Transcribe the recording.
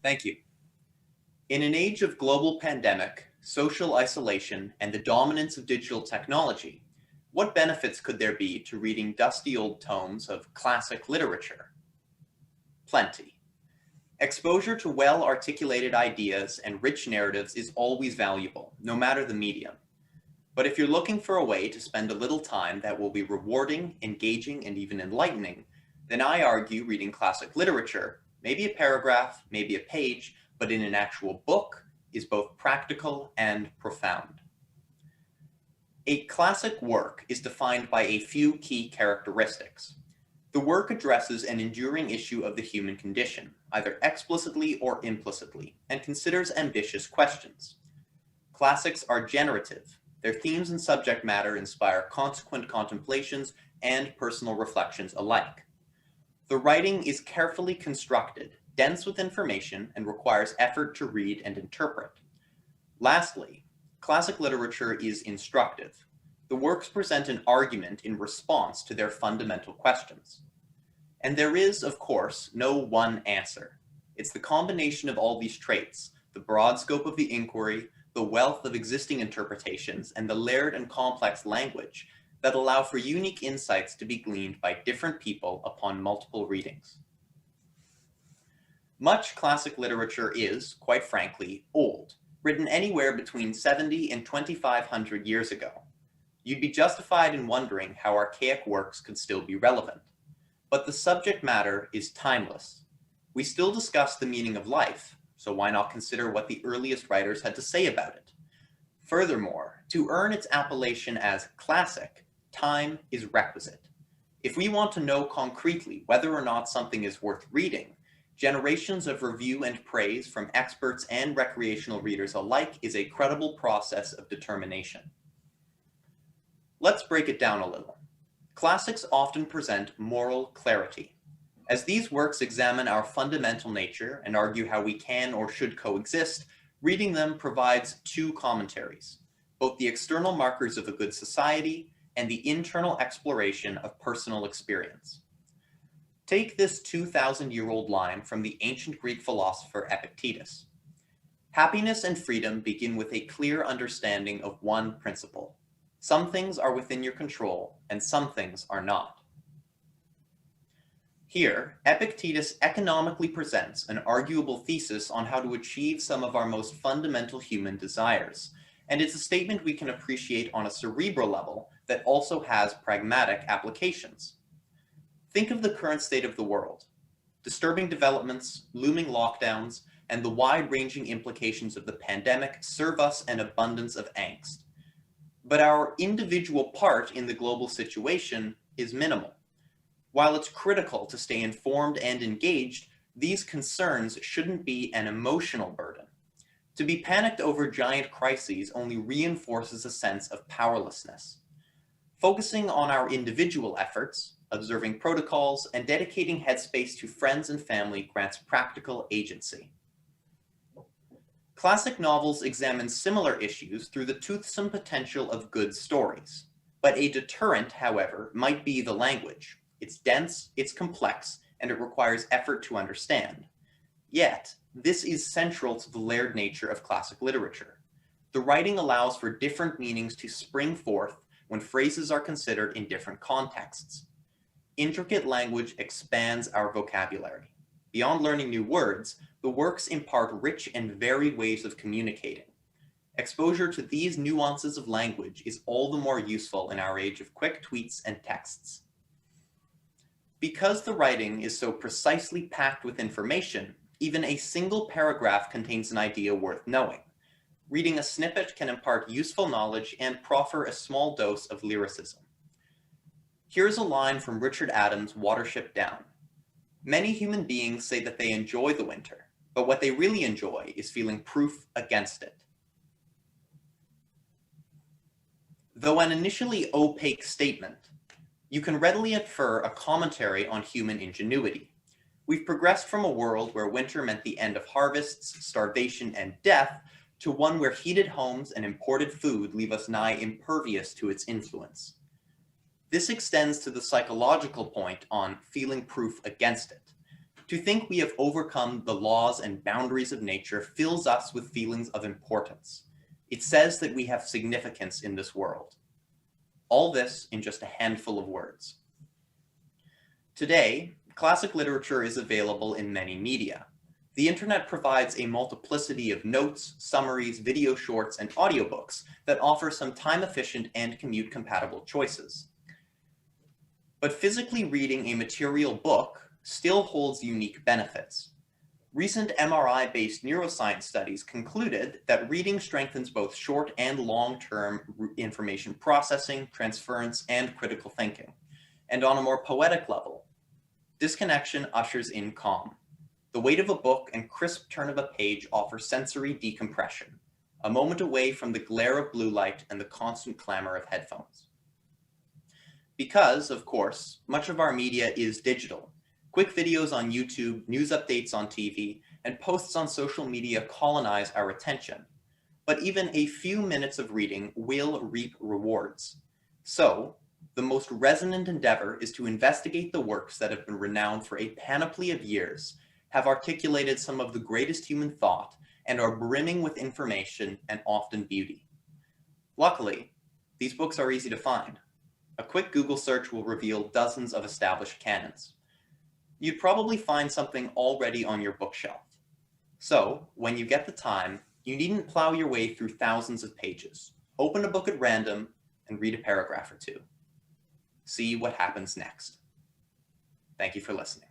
Thank you. In an age of global pandemic, social isolation, and the dominance of digital technology, what benefits could there be to reading dusty old tomes of classic literature? Plenty. Exposure to well-articulated ideas and rich narratives is always valuable, no matter the medium. But if you're looking for a way to spend a little time that will be rewarding, engaging, and even enlightening, then I argue reading classic literature, maybe a paragraph, maybe a page, but in an actual book, is both practical and profound. A classic work is defined by a few key characteristics. The work addresses an enduring issue of the human condition, either explicitly or implicitly, and considers ambitious questions. Classics are generative. Their themes and subject matter inspire consequent contemplations and personal reflections alike. The writing is carefully constructed, dense with information, and requires effort to read and interpret. Lastly, classic literature is instructive. The works present an argument in response to their fundamental questions. And there is, of course, no one answer. It's the combination of all these traits, the broad scope of the inquiry, the wealth of existing interpretations, and the layered and complex language that allow for unique insights to be gleaned by different people upon multiple readings. Much classic literature is, quite frankly, old, written anywhere between 70 and 2,500 years ago. You'd be justified in wondering how archaic works could still be relevant. But the subject matter is timeless. We still discuss the meaning of life, so why not consider what the earliest writers had to say about it? Furthermore, to earn its appellation as classic, time is requisite. If we want to know concretely whether or not something is worth reading, generations of review and praise from experts and recreational readers alike is a credible process of determination. Let's break it down a little. Classics often present moral clarity. As these works examine our fundamental nature and argue how we can or should coexist, reading them provides two commentaries, both the external markers of a good society and the internal exploration of personal experience. Take this 2,000-year-old line from the ancient Greek philosopher Epictetus. Happiness and freedom begin with a clear understanding of one principle. Some things are within your control, and some things are not. Here, Epictetus economically presents an arguable thesis on how to achieve some of our most fundamental human desires, and it's a statement we can appreciate on a cerebral level that also has pragmatic applications. Think of the current state of the world. Disturbing developments, looming lockdowns, and the wide-ranging implications of the pandemic serve us an abundance of angst. But our individual part in the global situation is minimal. While it's critical to stay informed and engaged, these concerns shouldn't be an emotional burden. To be panicked over giant crises only reinforces a sense of powerlessness. Focusing on our individual efforts, observing protocols, and dedicating headspace to friends and family grants practical agency. Classic novels examine similar issues through the toothsome potential of good stories. But a deterrent, however, might be the language. It's dense, it's complex, and it requires effort to understand. Yet, this is central to the layered nature of classic literature. The writing allows for different meanings to spring forth when phrases are considered in different contexts. Intricate language expands our vocabulary. Beyond learning new words, the works impart rich and varied ways of communicating. Exposure to these nuances of language is all the more useful in our age of quick tweets and texts. Because the writing is so precisely packed with information, even a single paragraph contains an idea worth knowing. Reading a snippet can impart useful knowledge and proffer a small dose of lyricism. Here's a line from Richard Adams' Watership Down. Many human beings say that they enjoy the winter, but what they really enjoy is feeling proof against it. Though an initially opaque statement, you can readily infer a commentary on human ingenuity. We've progressed from a world where winter meant the end of harvests, starvation, and death, to one where heated homes and imported food leave us nigh impervious to its influence. This extends to the psychological point on feeling proof against it. To think we have overcome the laws and boundaries of nature fills us with feelings of importance. It says that we have significance in this world. All this in just a handful of words. Today, classic literature is available in many media. The internet provides a multiplicity of notes, summaries, video shorts, and audiobooks that offer some time-efficient and commute-compatible choices. But physically reading a material book still holds unique benefits. Recent MRI-based neuroscience studies concluded that reading strengthens both short and long-term information processing, transference, and critical thinking. And on a more poetic level, this connection ushers in calm. The weight of a book and crisp turn of a page offer sensory decompression, a moment away from the glare of blue light and the constant clamor of headphones. Because, of course, much of our media is digital. Quick videos on YouTube, news updates on TV, and posts on social media colonize our attention. But even a few minutes of reading will reap rewards. So, the most resonant endeavor is to investigate the works that have been renowned for a panoply of years, have articulated some of the greatest human thought, and are brimming with information and often beauty. Luckily, these books are easy to find. A quick Google search will reveal dozens of established canons. You'd probably find something already on your bookshelf. So, when you get the time, you needn't plow your way through thousands of pages. Open a book at random and read a paragraph or two. See what happens next. Thank you for listening.